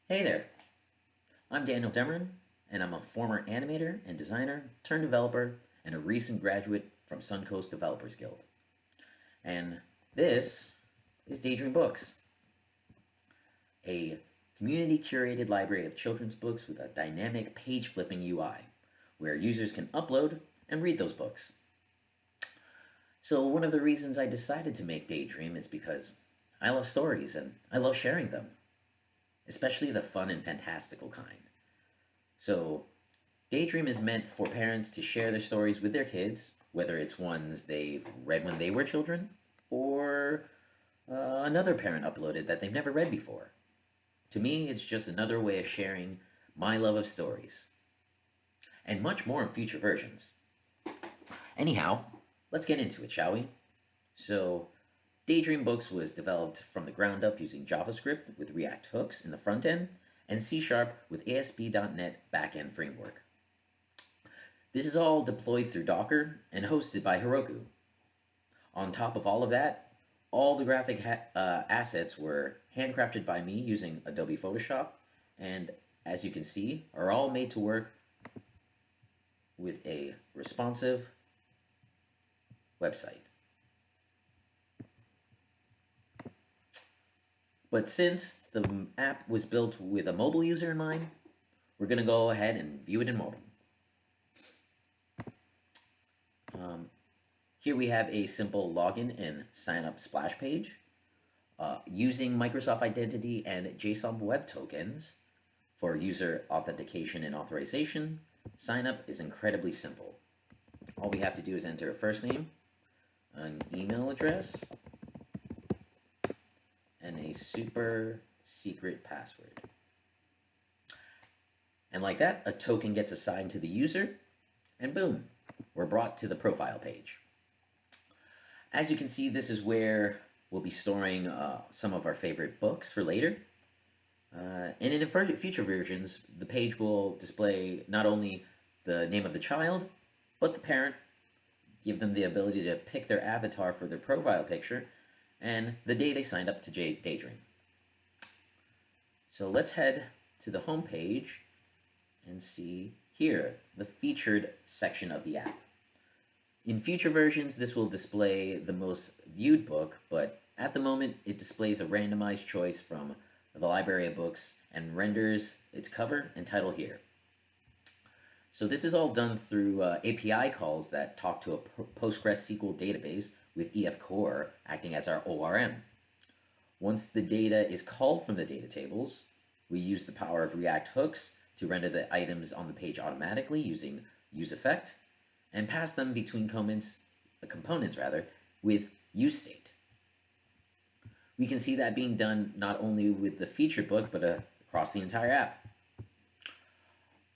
Hey there, I'm Daniel Demerin, and I'm a former animator and designer turned developer and a recent graduate from Suncoast Developers Guild. And this is Daydream Books, a community curated library of children's books with a dynamic page flipping UI where users can upload and read those books. So, one of the reasons I decided to make Daydream is because I love stories and I love sharing them, especially the fun and fantastical kind. So, Daydream is meant for parents to share their stories with their kids, whether it's ones they've read when they were children or another parent uploaded that they've never read before. To me, it's just another way of sharing my love of stories, and much more in future versions. Anyhow, let's get into it, shall we? So, Daydream Books was developed from the ground up using JavaScript with React hooks in the front end and C Sharp with ASP.NET backend framework. This is all deployed through Docker and hosted by Heroku. On top of all of that, all the graphic assets were handcrafted by me using Adobe Photoshop, and as you can see, are all made to work with a responsive website. But since the app was built with a mobile user in mind, we're going to go ahead and view it in mobile. Here we have a simple login and sign up splash page. Using Microsoft Identity and JSON Web Tokens for user authentication and authorization, sign up is incredibly simple. All we have to do is enter a first name, an email address, and a super secret password. And like that, a token gets assigned to the user, and boom, we're brought to the profile page. As you can see, this is where we'll be storing some of our favorite books for later. And in future versions, the page will display not only the name of the child, but the parent, give them the ability to pick their avatar for their profile picture, and the day they signed up to Daydream. So let's head to the home page and see here the featured section of the app. In future versions, this will display the most viewed book, but at the moment, it displays a randomized choice from the library of books and renders its cover and title here. So this is all done through API calls that talk to a PostgreSQL database with EF Core acting as our ORM. Once the data is called from the data tables, we use the power of React hooks to render the items on the page automatically using useEffect, and pass them between components with useState. We can see that being done not only with the featured book, but across the entire app.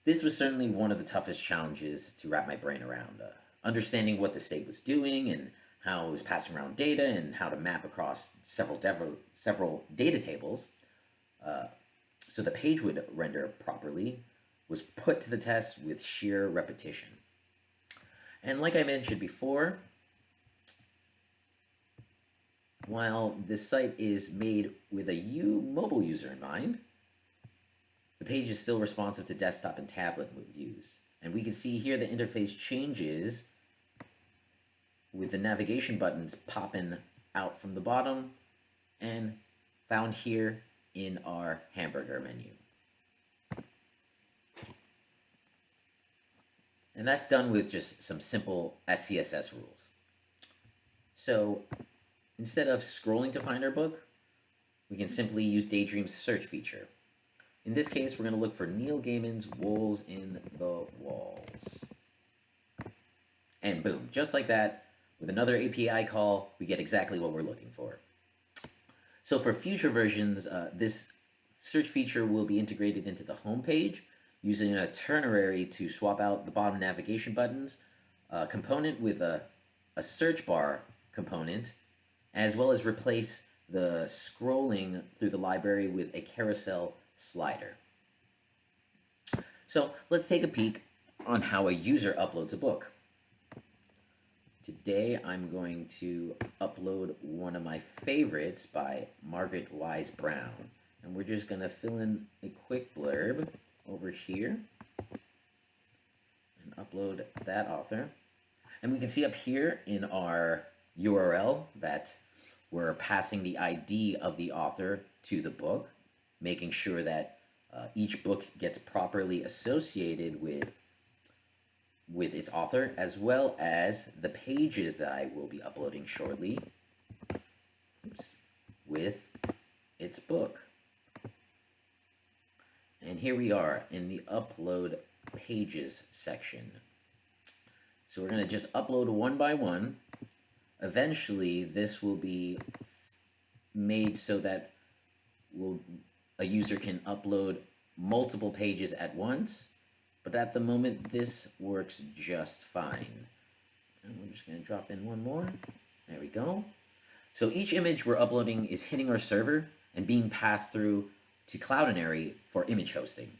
This was certainly one of the toughest challenges to wrap my brain around, understanding what the state was doing and how it was passing around data and how to map across several data tables so the page would render properly was put to the test with sheer repetition. And like I mentioned before, while this site is made with a mobile user in mind, the page is still responsive to desktop and tablet views. And we can see here the interface changes with the navigation buttons popping out from the bottom and found here in our hamburger menu. And that's done with just some simple SCSS rules. So instead of scrolling to find our book, we can simply use Daydream's search feature. In this case, we're going to look for Neil Gaiman's Wolves in the Walls. And boom, just like that, with another API call, we get exactly what we're looking for. So for future versions, this search feature will be integrated into the home page using a ternary to swap out the bottom navigation buttons, a component with a search bar component, as well as replace the scrolling through the library with a carousel slider. So let's take a peek on how a user uploads a book. Today I'm going to upload one of my favorites by Margaret Wise Brown, And we're just going to fill in a quick blurb over here and upload that author. And we can see up here in our URL that we're passing the ID of the author to the book, making sure that each book gets properly associated with its author, as well as the pages that I will be uploading shortly, with its book. And here we are in the upload pages section. So we're going to just upload one by one. Eventually, this will be made so that a user can upload multiple pages at once, but at the moment, this works just fine. And we're just going to drop in one more. There we go. So each image we're uploading is hitting our server and being passed through to Cloudinary for image hosting.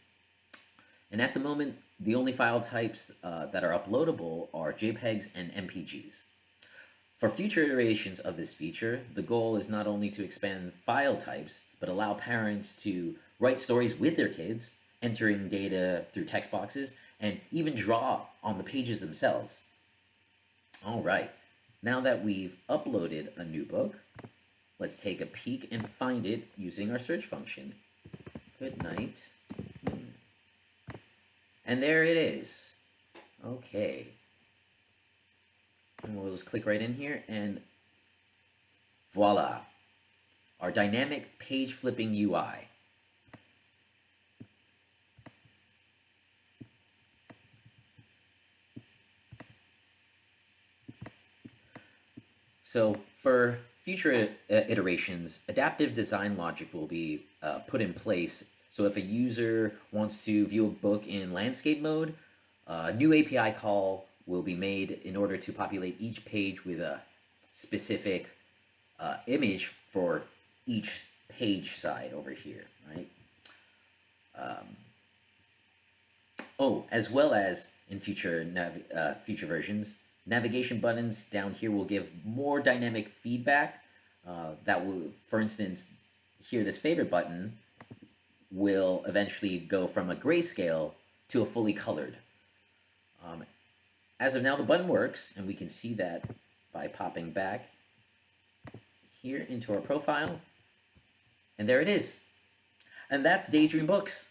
And at the moment, the only file types that are uploadable are JPEGs and MPGs. For future iterations of this feature, the goal is not only to expand file types, but allow parents to write stories with their kids, entering data through text boxes, and even draw on the pages themselves. All right, now that we've uploaded a new book, let's take a peek and find it using our search function. Good night. And there it is. Okay. And we'll just click right in here and voila, our dynamic page flipping UI. So for future iterations, adaptive design logic will be put in place. So if a user wants to view a book in landscape mode, a new API call will be made in order to populate each page with a specific image for each page side over here, right? As well as in future versions, navigation buttons down here will give more dynamic feedback. That will, for instance, here this favorite button will eventually go from a grayscale to a fully colored. As of now, the button works, and we can see that by popping back here into our profile. And there it is. And that's Daydream Books.